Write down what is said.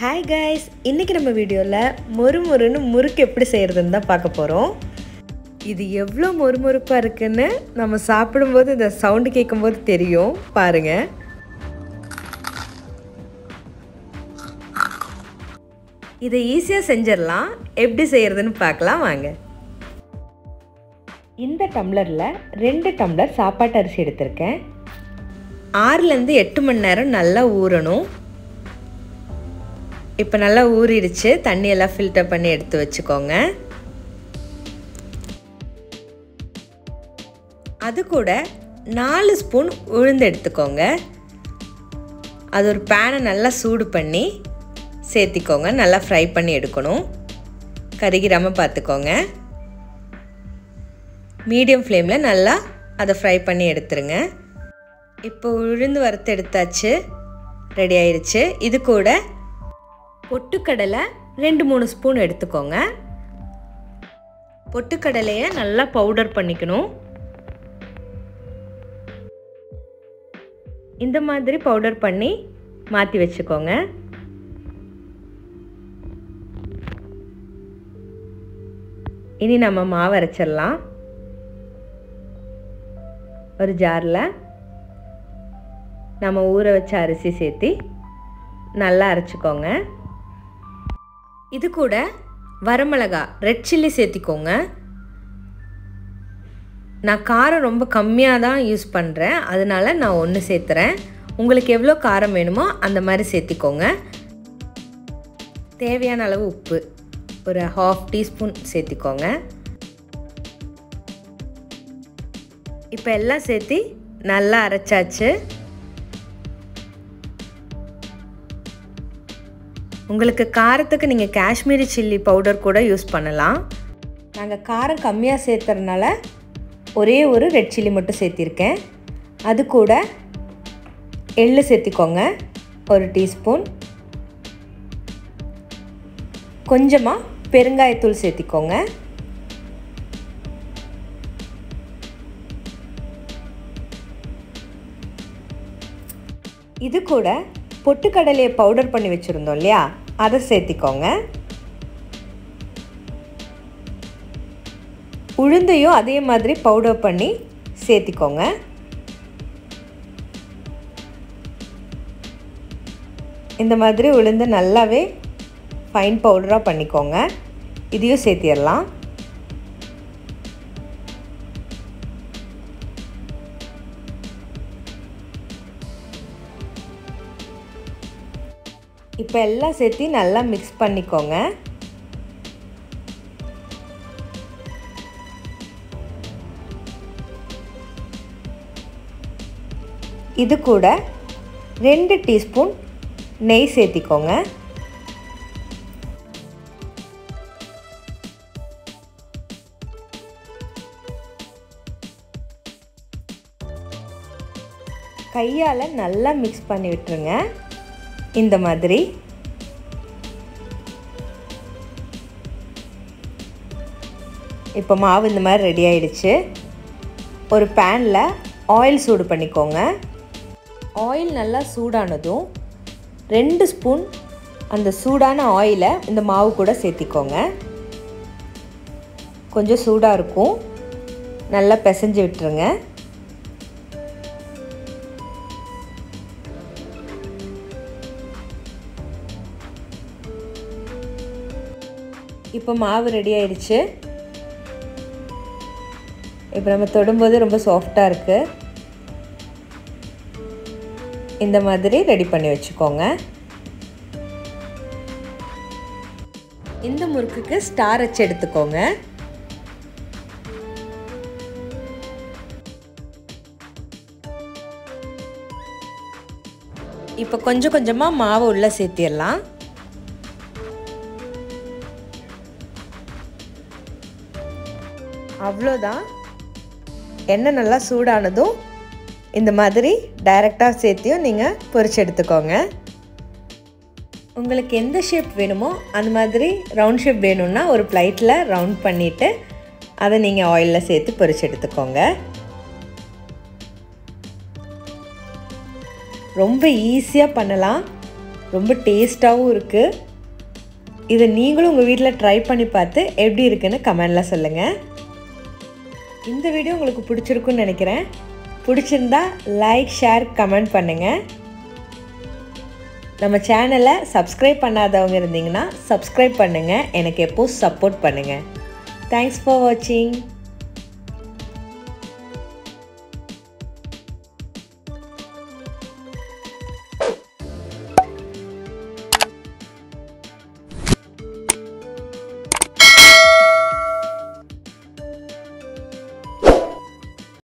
Hi guys, இன்றைக்கி நம்ம வீடியோவில் மொறுமொறுன்னு முறுக்கு எப்படி செய்கிறதுன்னு தான் பார்க்க போகிறோம். இது எவ்வளோ மொறுமொறுப்பாக இருக்குன்னு நம்ம சாப்பிடும்போது இந்த சவுண்டு கேட்கும்போது தெரியும். பாருங்கள். இதை ஈஸியாக செஞ்சிடலாம். எப்படி செய்கிறதுன்னு பார்க்கலாம் வாங்க. இந்த டம்ளரில் 2 டம்ளர் சாப்பாட்டு அரிசி எடுத்திருக்கேன். 6லேருந்து 8 மணி நேரம் நல்லா ஊறணும். இப்போ நல்லா ஊறிடுச்சு. தண்ணியெல்லாம் ஃபில்டர் பண்ணி எடுத்து வச்சுக்கோங்க. அது கூட 4 ஸ்பூன் உளுந்து எடுத்துக்கோங்க. அது ஒரு பேனை நல்லா சூடு பண்ணி சேர்த்திக்கோங்க. நல்லா ஃப்ரை பண்ணி எடுக்கணும். கருகிராமல் பார்த்துக்கோங்க. மீடியம் ஃப்ளேமில் நல்லா அதை ஃப்ரை பண்ணி எடுத்துருங்க. இப்போ உளுந்து வறுத்து எடுத்தாச்சு, ரெடி ஆயிடுச்சு. இது கூட பொட்டுக்கடலை 2-3 ஸ்பூன் எடுத்துக்கோங்க. பொட்டுக்கடலையை நல்லா பவுடர் பண்ணிக்கணும். இந்த மாதிரி பவுடர் பண்ணி மாற்றி வச்சுக்கோங்க. இனி நம்ம மாவு அரைச்சிடலாம். ஒரு ஜாரில் நம்ம ஊற வச்ச அரிசி சேர்த்து நல்லா அரைச்சிக்கோங்க. இது கூட வரமிளகா, ரெட் சில்லி சேர்த்திக்கோங்க. நான் காரம் ரொம்ப கம்மியாக தான் யூஸ் பண்ணுறேன், அதனால் நான் 1 சேர்த்துறேன். உங்களுக்கு எவ்வளோ காரம் வேணுமோ அந்த மாதிரி சேர்த்திக்கோங்க. தேவையான அளவு உப்பு ஒரு 1/2 டீஸ்பூன் சேர்த்திக்கோங்க. இப்போ எல்லாம் சேர்த்து நல்லா அரைச்சாச்சு. உங்களுக்கு காரத்துக்கு நீங்கள் காஷ்மீரி சில்லி பவுடர் கூட யூஸ் பண்ணலாம். நாங்கள் காரம் கம்மியாக சேர்த்துறதுனால ஒரே ஒரு ரெட் சில்லி மட்டும் சேர்த்திருக்கேன். அது கூட எள்ளு சேர்த்திக்கோங்க, 1 டீஸ்பூன். கொஞ்சமாக பெருங்காயத்தூள் சேர்த்திக்கோங்க. இது கூட பொட்டுக்கடலையை பவுடர் பண்ணி வச்சுருந்தோம் இல்லையா, அதை சேர்த்திக்கோங்க. உளுந்தையும் அதே மாதிரி பவுடர் பண்ணி சேர்த்திக்கோங்க. இந்த மாதிரி உளுந்து நல்லாவே ஃபைன் பவுடராக பண்ணிக்கோங்க. இதையும் சேர்த்திடலாம். இப்போ எல்லாம் சேர்த்து நல்லா மிக்ஸ் பண்ணிக்கோங்க. இது கூட 2 டீஸ்பூன் நெய் சேர்த்திக்கோங்க. கையால் நல்லா மிக்ஸ் பண்ணி விட்டுருங்க. இந்த மாதிரி இப்போ மாவு இந்த மாதிரி ரெடி ஆயிடுச்சு. ஒரு பேனில் ஆயில் சூடு பண்ணிக்கோங்க. ஆயில் நல்லா சூடானதும் 2 ஸ்பூன் அந்த சூடான ஆயிலை இந்த மாவு கூட சேர்த்திக்கோங்க. கொஞ்சம் சூடாக இருக்கும், நல்லா பிசைஞ்சு விட்டுருங்க. இப்போ மாவு ரெடி ஆயிடுச்சு. இப்போ நம்ம தொடும்போது ரொம்ப சாஃப்டாக இருக்குது. இந்த மாதிரி ரெடி பண்ணி வச்சுக்கோங்க. இந்த முறுக்குக்கு ஸ்டார் அச்சு எடுத்துக்கோங்க. இப்போ கொஞ்சம் கொஞ்சமாக மாவு உள்ளே சேர்த்திடலாம். அவ்வளோதான். எண்ணெய் நல்லா சூடானதும் இந்த மாதிரி டைரெக்டாக சேர்த்தியும் நீங்கள் பொரிச்சு எடுத்துக்கோங்க. உங்களுக்கு எந்த ஷேப் வேணுமோ அந்த மாதிரி ரவுண்ட் ஷேப் வேணும்னா ஒரு பிளேட்டில் ரவுண்ட் பண்ணிவிட்டு அதை நீங்கள் ஆயிலில் சேர்த்து பொரிச்சு எடுத்துக்கோங்க. ரொம்ப ஈஸியாக பண்ணலாம். ரொம்ப டேஸ்ட்டாகவும் இருக்குது. இதை நீங்களும் உங்கள் வீட்டில் ட்ரை பண்ணி பார்த்து எப்படி இருக்குன்னு கமெண்டில் சொல்லுங்கள். இந்த வீடியோ உங்களுக்கு பிடிச்சிருக்குன்னு நினைக்கிறேன். பிடிச்சிருந்தா லைக், ஷேர், கமெண்ட் பண்ணுங்கள். நம்ம சேனலை சப்ஸ்கிரைப் பண்ணாதவங்க இருந்தீங்கன்னா சப்ஸ்கிரைப் பண்ணுங்கள். எனக்கு எப்போது சப்போர்ட் பண்ணுங்கள். தேங்க்ஸ் ஃபார் வாட்சிங்.